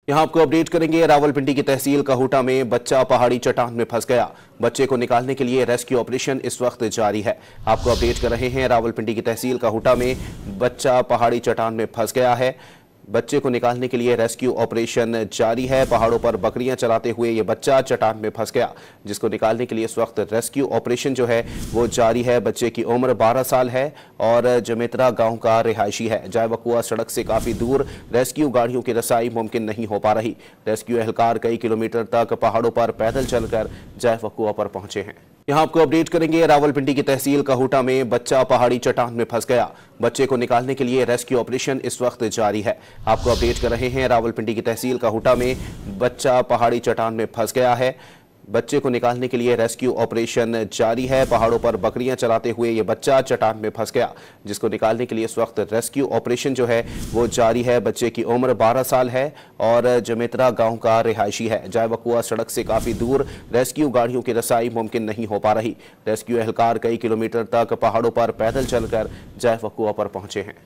यहाँ आपको अपडेट करेंगे। रावलपिंडी की तहसील काहूटा में बच्चा पहाड़ी चट्टान में फंस गया। बच्चे को निकालने के लिए रेस्क्यू ऑपरेशन इस वक्त जारी है। आपको अपडेट कर रहे हैं, रावलपिंडी की तहसील काहूटा में बच्चा पहाड़ी चट्टान में फंस गया है। बच्चे को निकालने के लिए रेस्क्यू ऑपरेशन जारी है। पहाड़ों पर बकरियां चराते हुए ये बच्चा चट्टान में फंस गया, जिसको निकालने के लिए इस वक्त रेस्क्यू ऑपरेशन जो है वो जारी है। बच्चे की उम्र 12 साल है और जमेत्रा गांव का रिहायशी है। जाए वकुआ सड़क से काफ़ी दूर रेस्क्यू गाड़ियों की रसाई मुमकिन नहीं हो पा रही। रेस्क्यू एहलकार कई किलोमीटर तक पहाड़ों पर पैदल चलकर जाए वकुआ पर पहुंचे हैं। यहाँ आपको अपडेट करेंगे, रावलपिंडी की तहसील काहूटा में बच्चा पहाड़ी चट्टान में फंस गया। बच्चे को निकालने के लिए रेस्क्यू ऑपरेशन इस वक्त जारी है। आपको अपडेट कर रहे हैं, रावलपिंडी की तहसील काहूटा में बच्चा पहाड़ी चट्टान में फंस गया है। बच्चे को निकालने के लिए रेस्क्यू ऑपरेशन जारी है। पहाड़ों पर बकरियां चराते हुए ये बच्चा चट्टान में फंस गया, जिसको निकालने के लिए इस वक्त रेस्क्यू ऑपरेशन जो है वो जारी है। बच्चे की उम्र 12 साल है और जमेत्रा गांव का रिहायशी है। जाए वकुआ सड़क से काफ़ी दूर रेस्क्यू गाड़ियों की रसाई मुमकिन नहीं हो पा रही। रेस्क्यू एहलकार कई किलोमीटर तक पहाड़ों पर पैदल चलकर जाए वकुआ पर पहुंचे हैं।